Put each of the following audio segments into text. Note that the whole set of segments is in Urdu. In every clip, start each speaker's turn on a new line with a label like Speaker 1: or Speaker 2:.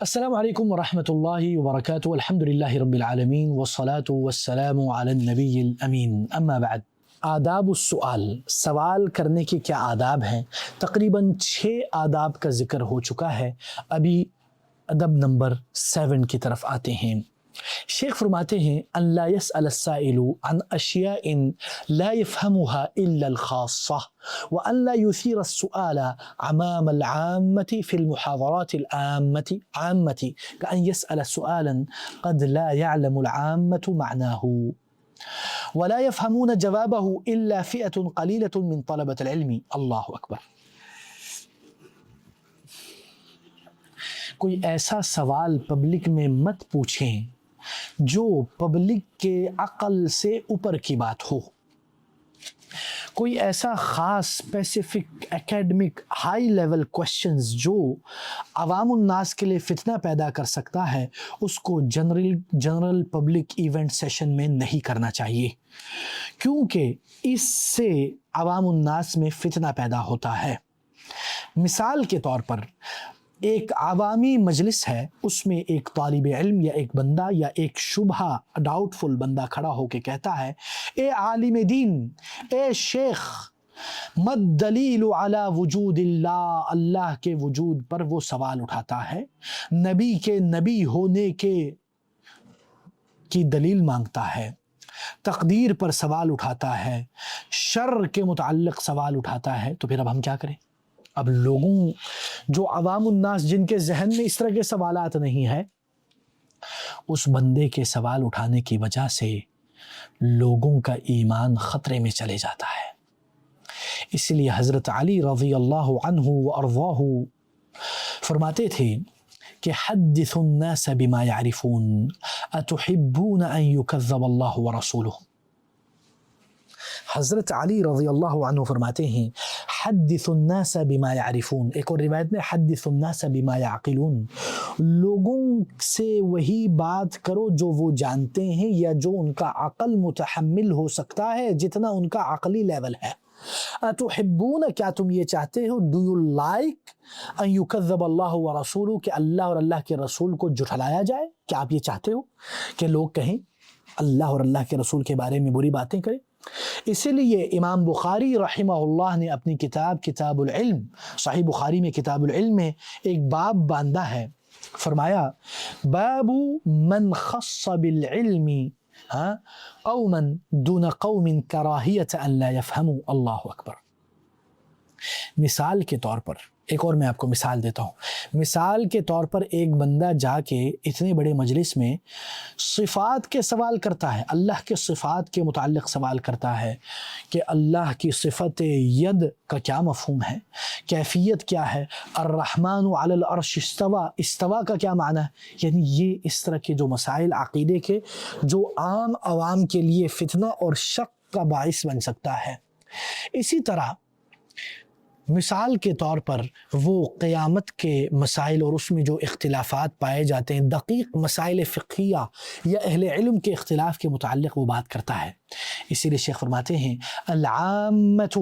Speaker 1: السلام علیکم ورحمۃ اللہ وبرکاتہ، الحمد للہ رب العالمین والصلاة والسلام علی النبی الامین، اما بعد۔ آداب السؤال، سوال کرنے کے کیا آداب ہیں؟ تقریباً 6 آداب کا ذکر ہو چکا ہے، ابھی ادب نمبر 7 کی طرف آتے ہیں۔ شیخ فرماتے ہیں ان لا يسأل السائل عن اشیاء لا يفهمها الا الخاصة وان لا يثير السؤال امام العامة في المحاضرات العامة كأن يسأل سؤالا قد لا يعلم العامة معناه ولا يفهمون جوابه الا فئة قليلة من طلبة العلم۔ اللہ اکبر۔ کوئی ایسا سوال پبلک میں مت پوچھیں جو پبلک کے عقل سے اوپر کی بات ہو۔ کوئی ایسا خاص اسپیسیفک ایکیڈمک ہائی لیول کوشچنز جو عوام الناس کے لیے فتنہ پیدا کر سکتا ہے، اس کو جنرل پبلک ایونٹ سیشن میں نہیں کرنا چاہیے، کیونکہ اس سے عوام الناس میں فتنہ پیدا ہوتا ہے۔ مثال کے طور پر ایک عوامی مجلس ہے، اس میں ایک طالب علم یا ایک بندہ یا ایک شبہ ڈاؤٹ فل بندہ کھڑا ہو کے کہتا ہے، اے عالم دین، اے شیخ، مد دلیل علی وجود اللہ، اللہ کے وجود پر وہ سوال اٹھاتا ہے، نبی کے نبی ہونے کی دلیل مانگتا ہے، تقدیر پر سوال اٹھاتا ہے، شر کے متعلق سوال اٹھاتا ہے، تو پھر اب ہم کیا کریں؟ اب لوگوں جو عوام الناس جن کے ذہن میں اس طرح کے سوالات نہیں ہیں، اس بندے کے سوال اٹھانے کی وجہ سے لوگوں کا ایمان خطرے میں چلے جاتا ہے۔ اس لیے حضرت علی رضی اللہ عنہ وارضاہ فرماتے تھے کہ حدث الناس بما يعرفون اتحبون ان يكذب اللہ ورسولہ۔ حضرت علی رضی اللہ عنہ فرماتے ہیں حدث الناس بما يعرفون، ایک اور روایت میں حدث الناس بما يعقلون، لوگوں سے وہی بات کرو جو وہ جانتے ہیں یا جو ان کا عقل متحمل ہو سکتا ہے، جتنا ان کا عقلی لیول ہے۔ اتحبون، کیا تم یہ چاہتے ہو، ڈو یو لائک ان یکذب اللہ ورسولہ، کہ اللہ اور اللہ کے رسول کو جھٹلایا جائے؟ کیا آپ یہ چاہتے ہو کہ لوگ کہیں اللہ اور اللہ کے رسول کے بارے میں بری باتیں کریں؟ اسی لیے امام بخاری رحمہ اللہ نے اپنی کتاب العلم، صحیح بخاری میں کتاب العلم میں ایک باب باندھا ہے، فرمایا باب من خص بالعلم قوما دون قوم کراہیت ان لا يفهموا۔ اللہ اکبر۔ مثال کے طور پر ایک اور میں آپ کو مثال دیتا ہوں۔ مثال کے طور پر ایک بندہ جا کے اتنے بڑے مجلس میں صفات کے سوال کرتا ہے، اللہ کے صفات کے متعلق سوال کرتا ہے کہ اللہ کی صفت ید کا کیا مفہوم ہے، کیفیت کیا ہے، الرحمن علی العرش استوى، استوا کا کیا معنی ہے، یعنی یہ اس طرح کے جو مسائل عقیدے کے جو عام عوام کے لیے فتنہ اور شک کا باعث بن سکتا ہے۔ اسی طرح مثال کے طور پر وہ قیامت کے مسائل اور اس میں جو اختلافات پائے جاتے ہیں، دقیق مسائل فقہیہ یا اہل علم کے اختلاف کے متعلق وہ بات کرتا ہے۔ اسی لیے شیخ فرماتے ہیں العامة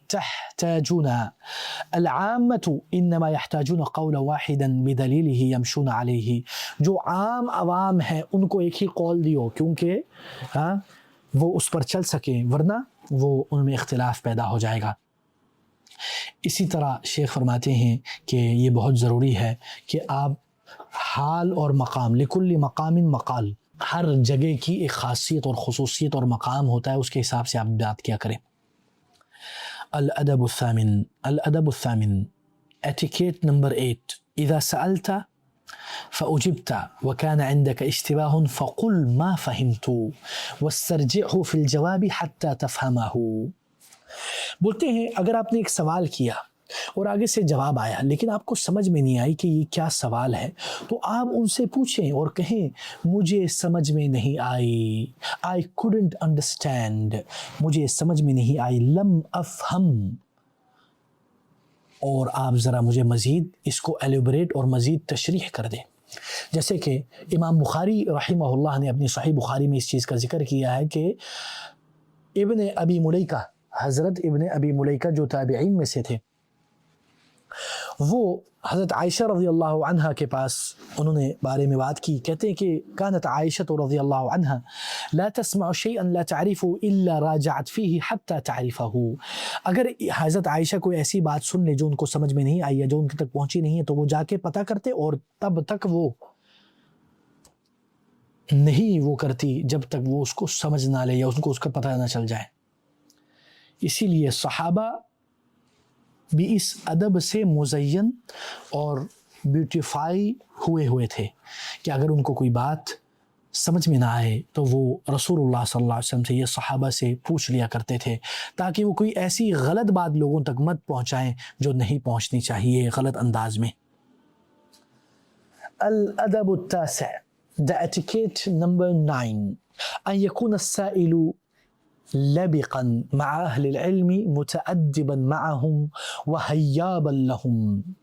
Speaker 1: تحتاجون، العامة انما يحتاجون قولا واحدا بدلیلہ یمشون علیہ، جو عام عوام ہیں ان کو ایک ہی قول دیو، کیونکہ وہ اس پر چل سکیں، ورنہ وہ ان میں اختلاف پیدا ہو جائے گا۔ اسی طرح شیخ فرماتے ہیں کہ یہ بہت ضروری ہے کہ آپ حال اور مقام، لکل مقام مقال، ہر جگہ کی ایک خاصیت اور خصوصیت اور مقام ہوتا ہے، اس کے حساب سے آپ بات کیا کریں۔ الادب الثامن ایٹیکیٹ نمبر 8، اذا سألت فأجبت وكان عندك اشتباه فقل ما فهمت واسترجعه في الجواب حتى تفهمه۔ بولتے ہیں اگر آپ نے ایک سوال کیا اور آگے سے جواب آیا لیکن آپ کو سمجھ میں نہیں آئی کہ یہ کیا سوال ہے، تو آپ ان سے پوچھیں اور کہیں مجھے سمجھ میں نہیں آئی، I couldn't understand، مجھے سمجھ میں نہیں آئی، لم افہم، اور آپ ذرا مجھے مزید اس کو ایلیبریٹ اور مزید تشریح کر دیں۔ جیسے کہ امام بخاری رحمہ اللہ نے اپنی صحیح بخاری میں اس چیز کا ذکر کیا ہے کہ ابن ابی ملیکہ، حضرت ابن ابی ملیکہ جو تابعین میں سے تھے، وہ حضرت عائشہ رضی اللہ عنہ کے پاس انہوں نے بارے میں بات کی، کہتے ہیں کہ کانت عائشہ رضی اللہ عنہ لا تسمع شيئا لا تعرفه الا راجعت فيه حتى تعرفه. اگر حضرت عائشہ کوئی ایسی بات سن لے جو ان کو سمجھ میں نہیں آئی یا جو ان تک پہنچی نہیں ہے تو وہ جا کے پتہ کرتے اور تب تک وہ نہیں وہ کرتی جب تک وہ اس کو سمجھ نہ لے یا اس کو اس کا پتہ نہ چل جائے. اسی لیے صحابہ بھی اس ادب سے مزین اور بیوٹیفائی ہوئے تھے کہ اگر ان کو کوئی بات سمجھ میں نہ آئے تو وہ رسول اللہ صلی اللہ علیہ وسلم سے یا صحابہ سے پوچھ لیا کرتے تھے تاکہ وہ کوئی ایسی غلط بات لوگوں تک مت پہنچائیں جو نہیں پہنچنی چاہیے غلط انداز میں. الادب التاسع، the etiquette number 9، ان يكون السائل لبقا مع أهل العلم متأدبا معهم وهيابا لهم،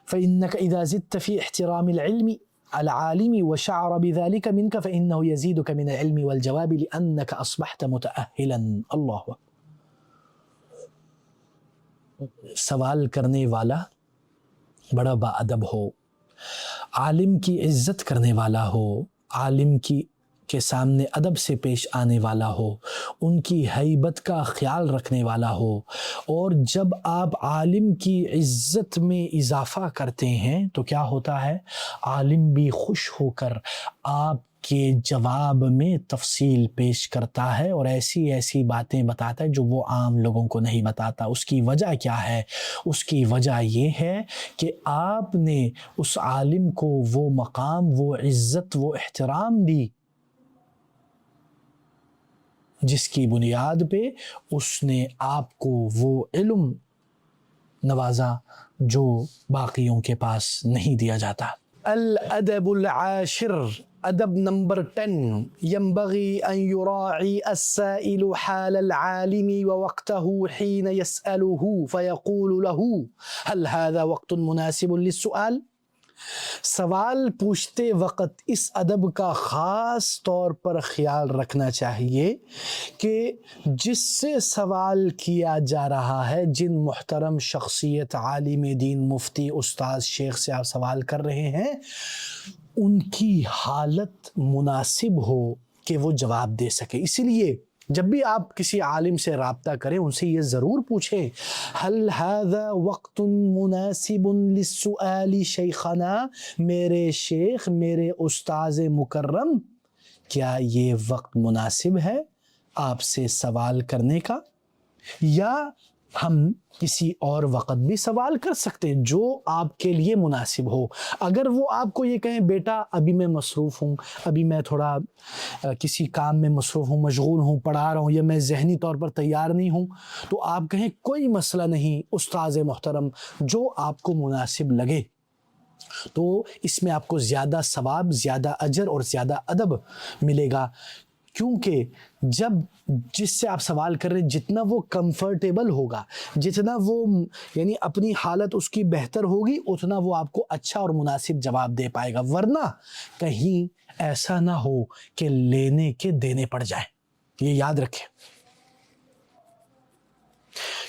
Speaker 1: فإنك إذا زدت في احترام العلم العالم وشعر بذلك منك فإنه يزيدك من العلم والجواب لأنك أصبحت متأهلا. اللہ سوال کرنے والا بڑا با ادب ہو، عالم کی عزت کرنے والا ہو، عالم کے سامنے ادب سے پیش آنے والا ہو، ان کی ہیبت کا خیال رکھنے والا ہو، اور جب آپ عالم کی عزت میں اضافہ کرتے ہیں تو کیا ہوتا ہے، عالم بھی خوش ہو کر آپ کے جواب میں تفصیل پیش کرتا ہے اور ایسی باتیں بتاتا ہے جو وہ عام لوگوں کو نہیں بتاتا. اس کی وجہ کیا ہے؟ اس کی وجہ یہ ہے کہ آپ نے اس عالم کو وہ مقام، وہ عزت، وہ احترام دی جس کی بنیاد پہ اس نے آپ کو وہ علم نوازا جو باقیوں کے پاس نہیں دیا جاتا. الادب العاشر، ادب نمبر 10، ينبغي أن يراعي السائل حال العالم ووقته حين يسأله فيقول له هل هذا وقت مناسب للسؤال. سوال پوچھتے وقت اس ادب کا خاص طور پر خیال رکھنا چاہیے کہ جس سے سوال کیا جا رہا ہے، جن محترم شخصیت، عالم دین، مفتی، استاذ، شیخ سے آپ سوال کر رہے ہیں، ان کی حالت مناسب ہو کہ وہ جواب دے سکے. اسی لیے جب بھی آپ کسی عالم سے رابطہ کریں ان سے یہ ضرور پوچھیں هل هذا وقت مناسب للسؤال شیخنا، میرے شیخ، میرے استاذ مکرم، کیا یہ وقت مناسب ہے آپ سے سوال کرنے کا، یا ہم کسی اور وقت بھی سوال کر سکتے ہیں جو آپ کے لیے مناسب ہو. اگر وہ آپ کو یہ کہیں بیٹا ابھی میں مصروف ہوں، ابھی میں تھوڑا کسی کام میں مصروف ہوں، مشغول ہوں، پڑھا رہا ہوں، یا میں ذہنی طور پر تیار نہیں ہوں، تو آپ کہیں کوئی مسئلہ نہیں استاذ محترم، جو آپ کو مناسب لگے. تو اس میں آپ کو زیادہ ثواب، زیادہ اجر اور زیادہ ادب ملے گا، کیونکہ جب جس سے آپ سوال کر رہے ہیں جتنا وہ کمفرٹیبل ہوگا، جتنا وہ یعنی اپنی حالت اس کی بہتر ہوگی، اتنا وہ آپ کو اچھا اور مناسب جواب دے پائے گا. ورنہ کہیں ایسا نہ ہو کہ لینے کے دینے پڑ جائیں. یہ یاد رکھیں،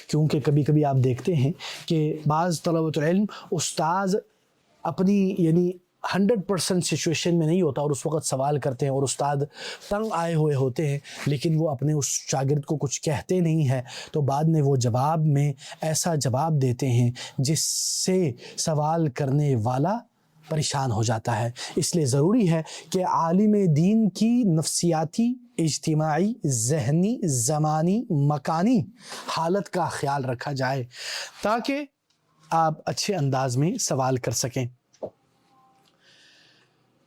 Speaker 1: کیونکہ کبھی کبھی آپ دیکھتے ہیں کہ بعض طلبۃ العلم استاذ اپنی یعنی 100% سچویشن میں نہیں ہوتا اور اس وقت سوال کرتے ہیں اور استاد تنگ آئے ہوئے ہوتے ہیں، لیکن وہ اپنے اس شاگرد کو کچھ کہتے نہیں ہیں، تو بعد میں وہ جواب میں ایسا جواب دیتے ہیں جس سے سوال کرنے والا پریشان ہو جاتا ہے. اس لیے ضروری ہے کہ عالم دین کی نفسیاتی، اجتماعی، ذہنی، زمانی، مکانی حالت کا خیال رکھا جائے تاکہ آپ اچھے انداز میں سوال کر سکیں.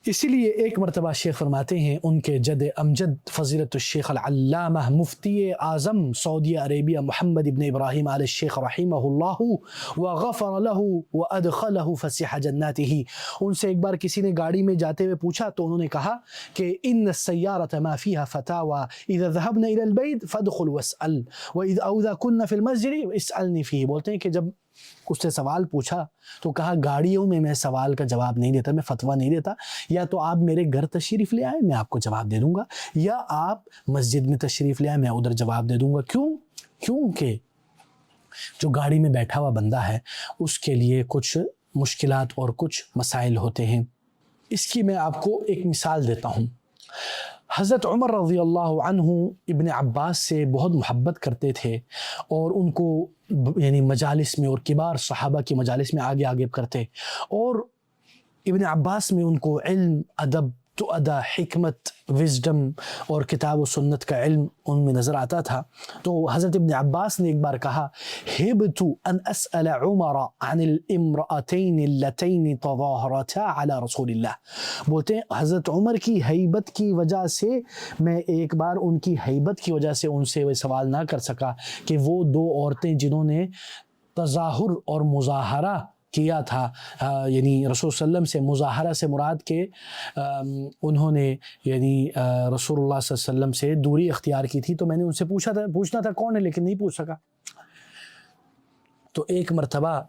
Speaker 1: اسی لیے ایک مرتبہ شیخ فرماتے ہیں، ان کے جد امجد فضیلت الشیخ العلامہ مفتی اعظم سعودی عربیہ محمد ابن ابراہیم آل الشیخ رحمہ اللہ وغفر له وادخله فسیح جناته، ان سے ایک بار کسی نے گاڑی میں جاتے ہوئے پوچھا تو انہوں نے کہا کہ ان السیارة ما فيها فتاوى اذا ذهبنا الى البيت فادخل واسأل واذا كنا في المسجد اسألني فيه. بولتے ہیں کہ جب اس سے سوال پوچھا تو کہا گاڑیوں میں سوال کا جواب نہیں دیتا، میں فتویٰ نہیں دیتا، یا تو آپ میرے گھر تشریف لے آئے میں آپ کو جواب دے دوں گا، یا آپ مسجد میں تشریف لے آئے میں ادھر جواب دے دوں گا. کیوں؟ کیونکہ جو گاڑی میں بیٹھا ہوا بندہ ہے اس کے لیے کچھ مشکلات اور کچھ مسائل ہوتے ہیں۔ اس کی میں آپ کو ایک مثال دیتا ہوں۔ حضرت عمر رضی اللہ عنہ ابن عباس سے بہت محبت کرتے تھے اور ان کو یعنی مجالس میں اور کبار صحابہ کی مجالس میں آگے آگے کرتے، اور ابن عباس میں ان کو علم، ادب، ادا، حکمت، وزڈم اور کتاب و سنت کا علم ان میں نظر آتا تھا۔ تو حضرت ابن عباس نے ایک بار کہا ہبت ان اسأل عمر عن الامرأتین اللتین تظاہرتا علی رسول اللہ، بولتے ہیں حضرت عمر کی ہیبت کی وجہ سے میں ایک بار ان کی ہیبت کی وجہ سے ان سے وہ سوال نہ کر سکا کہ وہ دو عورتیں جنہوں نے تظاہر اور مظاہرہ کیا تھا، یعنی رسول صلی اللہ علیہ وسلم سے مظاہرہ سے مراد کہ انہوں نے یعنی رسول اللہ صلی اللہ علیہ وسلم سے دوری اختیار کی تھی، تو میں نے ان سے پوچھنا تھا کون ہے، لیکن نہیں پوچھ سکا۔ تو ایک مرتبہ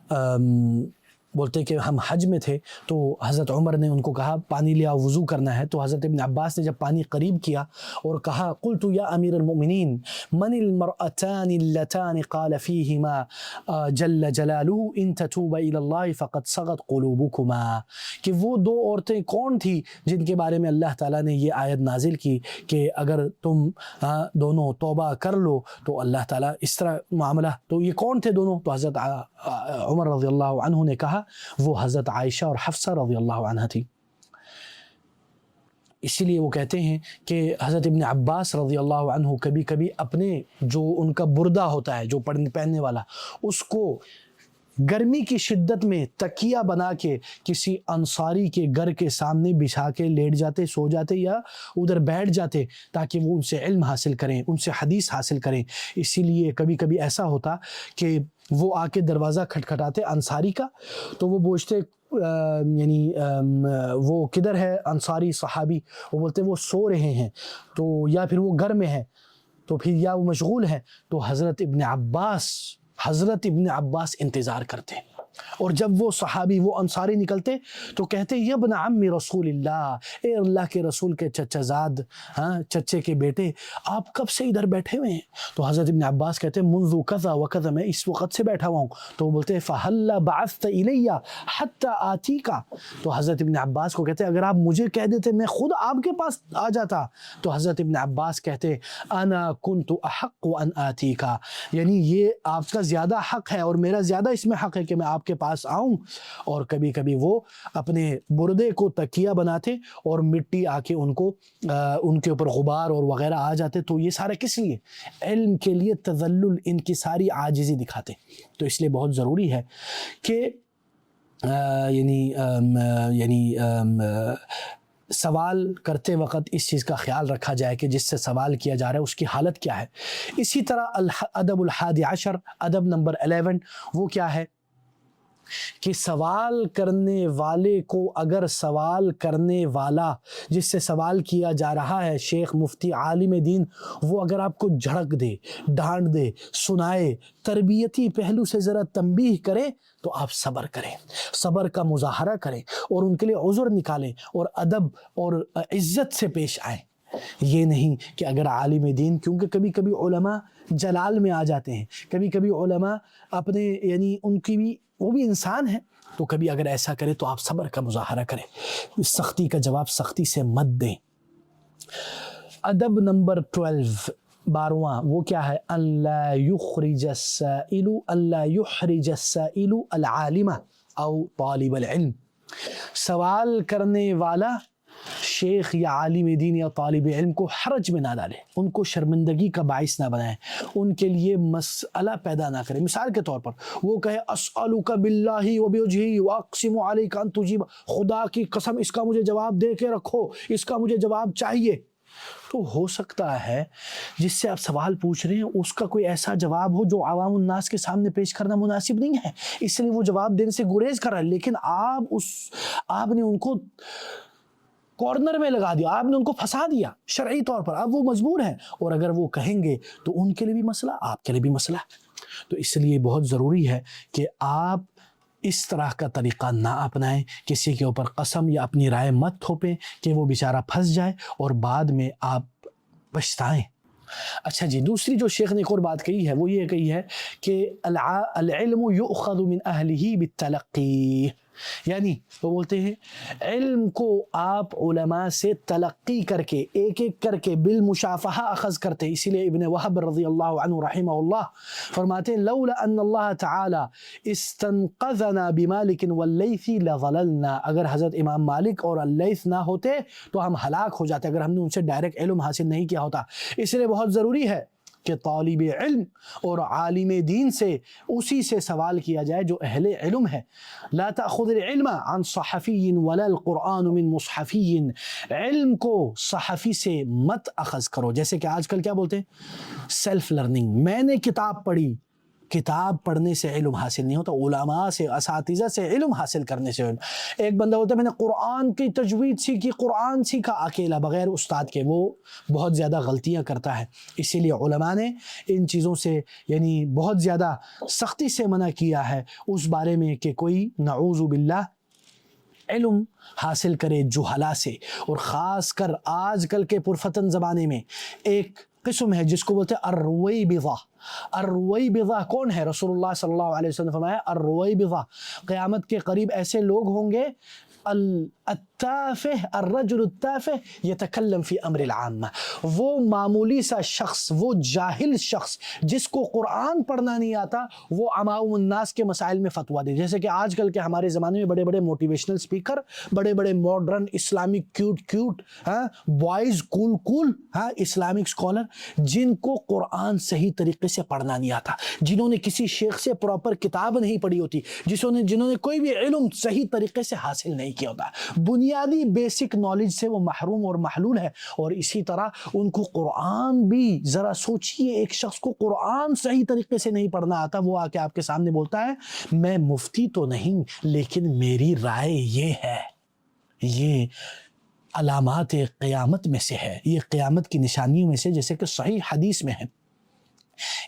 Speaker 1: بولتے کہ ہم حج میں تھے تو حضرت عمر نے ان کو کہا پانی لیا، وضو کرنا ہے، تو حضرت ابن عباس نے جب پانی قریب کیا اور کہا قلت یا امیر المؤمنین من المرأتان اللتان قال فیہما جل جلالہ ان تتوبا الی اللہ فقد صغت قلوبکما، کہ وہ دو عورتیں کون تھی جن کے بارے میں اللہ تعالیٰ نے یہ آیت نازل کی کہ اگر تم دونوں توبہ کر لو تو اللہ تعالیٰ اس طرح معاملہ، تو یہ کون تھے دونوں؟ تو حضرت عمر رضی اللہ عنہ نے کہا وہ حضرت عائشہ اور حفصہ رضی اللہ عنہ تھی۔ اسی لیے وہ کہتے ہیں کہ حضرت ابن عباس رضی اللہ عنہ کبھی کبھی اپنے جو ان کا بردہ ہوتا ہے جو پہننے والا، اس کو گرمی کی شدت میں تکیہ بنا کے کسی انصاری کے گھر کے سامنے بچھا کے لیٹ جاتے، سو جاتے یا ادھر بیٹھ جاتے تاکہ وہ ان سے علم حاصل کریں، ان سے حدیث حاصل کریں۔ اسی لیے کبھی کبھی ایسا ہوتا کہ وہ آ کے دروازہ کھٹکھٹاتے انصاری کا، تو وہ پوچھتے یعنی وہ کدھر ہے انصاری صحابی، وہ بولتے وہ سو رہے ہیں، تو یا پھر وہ گھر میں ہے، تو پھر یا وہ مشغول ہے، تو حضرت ابن عباس انتظار کرتے، اور جب وہ صحابی وہ انصاری نکلتے تو کہتے یا ابن عم رسول اللہ، اے اللہ کے رسول کے چچا زاد، چچے کے بیٹے، آپ کب سے ادھر بیٹھے ہوئے ہیں؟ تو حضرت ابن عباس کہتے ہیں منذ کذا وکذا، میں اس وقت سے بیٹھا ہوا ہوں۔ تو وہ بولتے ہیں فہلا بعثت الی حتی آتیکا، تو حضرت ابن عباس کو کہتے ہیں اگر آپ مجھے کہہ دیتے میں خود آپ کے پاس آ جاتا۔ تو حضرت ابن عباس کہتے انا کنت احق ان آتیکا، یعنی یہ آپ کا زیادہ حق ہے اور میرا زیادہ اس میں حق ہے کہ میں آپ کے پاس آؤں۔ اور کبھی کبھی وہ اپنے بردے کو تکیہ بناتے اور مٹی آ کے ان کے اوپر غبار اور وغیرہ آ جاتے، تو یہ سارا کس لیے؟ علم کے لیے تذلل، ان کی ساری عاجزی دکھاتے۔ تو اس لیے بہت ضروری ہے کہ سوال کرتے وقت اس چیز کا خیال رکھا جائے کہ جس سے سوال کیا جا رہا ہے اس کی حالت کیا ہے۔ اسی طرح ادب الحادی عشر، ادب نمبر 11، وہ کیا ہے کہ سوال کرنے والے کو اگر سوال کرنے والا جس سے سوال کیا جا رہا ہے شیخ، مفتی، عالم دین، وہ اگر آپ کو جھڑک دے، ڈانٹ دے، سنائے، تربیتی پہلو سے ذرا تنبیہ کرے تو آپ صبر کریں، صبر کا مظاہرہ کریں اور ان کے لیے عذر نکالیں اور ادب اور عزت سے پیش آئیں۔ یہ نہیں کہ اگر عالم دین، کیونکہ کبھی کبھی علماء جلال میں آ جاتے ہیں، کبھی کبھی علماء اپنے یعنی ان کی بھی وہ بھی انسان ہیں، تو کبھی اگر ایسا کرے تو آپ صبر کا مظاہرہ کریں، سختی کا جواب سختی سے مت دیں۔ ادب نمبر 12واں، وہ کیا ہے؟ اللہ یخرج السائل العالم او طالب العلم، سوال کرنے والا شیخ یا عالم دین یا طالب علم کو حرج میں نہ ڈالے، ان کو شرمندگی کا باعث نہ بنائے، ان کے لیے مسئلہ پیدا نہ کرے۔ مثال کے طور پر وہ کہے اسألک باللہ وبوجہہ واقسم علیک ان تجیب، خدا کی قسم اس کا مجھے جواب دے کے رکھو، اس کا مجھے جواب چاہیے۔ تو ہو سکتا ہے جس سے آپ سوال پوچھ رہے ہیں اس کا کوئی ایسا جواب ہو جو عوام الناس کے سامنے پیش کرنا مناسب نہیں ہے، اس لیے وہ جواب دینے سے گریز کر رہا ہے، لیکن آپ نے ان کو کارنر میں لگا دیا، آپ نے ان کو پھنسا دیا شرعی طور پر، اب وہ مجبور ہیں، اور اگر وہ کہیں گے تو ان کے لیے بھی مسئلہ، آپ کے لیے بھی مسئلہ۔ تو اس لیے بہت ضروری ہے کہ آپ اس طرح کا طریقہ نہ اپنائیں، کسی کے اوپر قسم یا اپنی رائے مت تھوپیں کہ وہ بیچارہ پھنس جائے اور بعد میں آپ پچھتائیں۔ اچھا جی، دوسری جو شیخ نے ایک اور بات کہی ہے وہ یہ کہی ہے کہ العلم یؤخذ من اہلہ بالتلقی، یعنی وہ بولتے ہیں علم کو آپ علماء سے تلقی کر کے ایک ایک کر کے بالمشافہہ اخذ کرتے. اسی لیے ابن وہب رضی اللہ عنہ رحمہ اللہ فرماتے ہیں لولا ان اللہ تعالی استنقذنا بمالک واللیث لظللنا، اگر حضرت امام مالک اور اللیث نہ ہوتے تو ہم ہلاک ہو جاتے اگر ہم نے ان سے ڈائریکٹ علم حاصل نہیں کیا ہوتا. اس لیے بہت ضروری ہے کہ طالب علم اور عالم دین سے اسی سے سوال کیا جائے جو اہل علم ہے. لا تأخذ العلم عن صحفی ولا القرآن من مصحفی، علم کو صحفی سے مت اخذ کرو. جیسے کہ آج کل کیا بولتے ہیں سیلف لرننگ، میں نے کتاب پڑھی. کتاب پڑھنے سے علم حاصل نہیں ہوتا، علماء سے اساتذہ سے علم حاصل کرنے سے علم. ایک بندہ ہوتا ہے میں نے قرآن کی تجوید سیکھی، قرآن سیکھا اکیلا بغیر استاد کے، وہ بہت زیادہ غلطیاں کرتا ہے. اسی لیے علماء نے ان چیزوں سے یعنی بہت زیادہ سختی سے منع کیا ہے اس بارے میں کہ کوئی نعوذ باللہ علم حاصل کرے جہلا سے. اور خاص کر آج کل کے پرفتن زمانے میں ایک قسم ہے جس کو بولتے ہیں الرویبضہ. الرویبضہ کون ہے؟ رسول اللہ صلی اللہ علیہ وسلم نے فرمایا الرویبضہ، قیامت کے قریب ایسے لوگ ہوں گے التافہ الرجل التافہ یتکلم فی امر العامہ، وہ معمولی سا شخص، وہ جاہل شخص جس کو قرآن پڑھنا نہیں آتا وہ عوام الناس کے مسائل میں فتویٰ دے. جیسے کہ آج کل کے ہمارے زمانے میں بڑے بڑے موٹیویشنل سپیکر، بڑے بڑے ماڈرن اسلامک کیوٹ بوائز کول اسلامک اسکالر جن کو قرآن صحیح طریقے سے پڑھنا نہیں آتا، جنہوں نے کسی شیخ سے پراپر کتاب نہیں پڑھی ہوتی، جنہوں نے کوئی بھی علم صحیح طریقے سے حاصل نہیں کیا ہوتا، بنیادی بیسک نالج سے وہ محروم اور محلول ہے. اور اسی طرح ان کو قرآن بھی، ذرا سوچئے ایک شخص کو قرآن صحیح طریقے سے نہیں پڑھنا آتا، وہ آ کے آپ کے سامنے بولتا ہے میں مفتی تو نہیں لیکن میری رائے یہ ہے. یہ علامات قیامت میں سے ہے، یہ قیامت کی نشانیوں میں سے جیسے کہ صحیح حدیث میں ہے.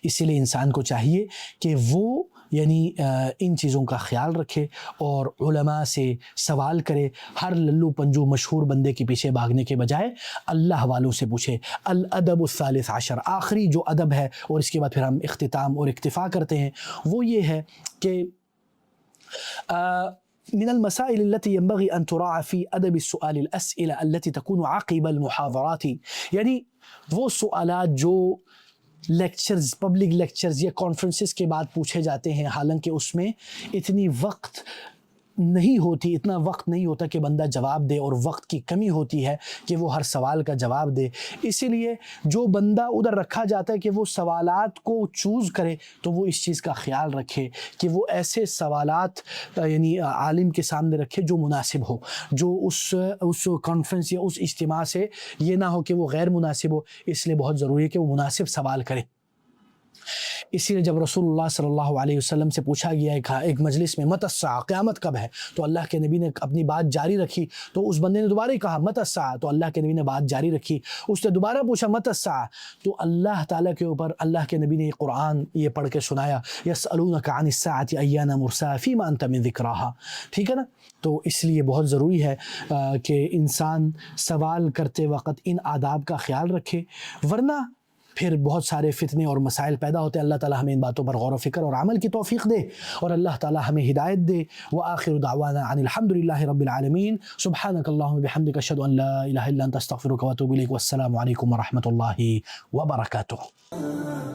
Speaker 1: اسی لیے انسان کو چاہیے کہ وہ یعنی ان چیزوں کا خیال رکھے اور علماء سے سوال کرے. ہر للو پنجو مشہور بندے کے پیچھے بھاگنے کے بجائے اللہ والوں سے پوچھے. الادب الثالث عشر، آخری جو ادب ہے اور اس کے بعد پھر ہم اختتام اور اکتفا کرتے ہیں، وہ یہ ہے کہ من المسائل التي ينبغي أن تراعى في أدب السؤال الأسئلة التي تكون عقب المحاضرات، یعنی وہ سوالات جو لیکچرز، پبلک لیکچرز یا کانفرنسز کے بعد پوچھے جاتے ہیں، حالانکہ اس میں اتنا وقت نہیں ہوتا کہ بندہ جواب دے، اور وقت کی کمی ہوتی ہے کہ وہ ہر سوال کا جواب دے. اسی لیے جو بندہ ادھر رکھا جاتا ہے کہ وہ سوالات کو چوز کرے تو وہ اس چیز کا خیال رکھے کہ وہ ایسے سوالات یعنی عالم کے سامنے رکھے جو مناسب ہو، جو اس کانفرنس یا اس اجتماع سے یہ نہ ہو کہ وہ غیر مناسب ہو. اس لیے بہت ضروری ہے کہ وہ مناسب سوال کرے. اسی لیے جب رسول اللہ صلی اللہ علیہ وسلم سے پوچھا گیا ایک مجلس میں متی الساعہ، قیامت کب ہے، تو اللہ کے نبی نے اپنی بات جاری رکھی. تو اس بندے نے دوبارہ ہی کہا متی الساعہ، تو اللہ کے نبی نے بات جاری رکھی. اس نے دوبارہ پوچھا متی الساعہ، تو اللہ تعالیٰ کے اوپر اللہ کے نبی نے قرآن یہ پڑھ کے سنایا یسألونک عن الساعة ایان مرساها فیما انت من ذکراها. ٹھیک ہے نا؟ تو اس لیے بہت ضروری ہے کہ انسان سوال کرتے وقت ان آداب کا خیال رکھے، ورنہ پھر بہت سارے فتنے اور مسائل پیدا ہوتے ہیں. اللہ تعالیٰ ہمیں ان باتوں پر غور و فکر اور عمل کی توفیق دے، اور اللہ تعالیٰ ہمیں ہدایت دے. وآخر دعوانا عن الحمد للہ رب العالمین. سبحانک اللہم بحمدک اشہد ان لا الہ الا انت استغفرک واتوب الیک. والسلام علیکم ورحمۃ اللہ وبرکاتہ.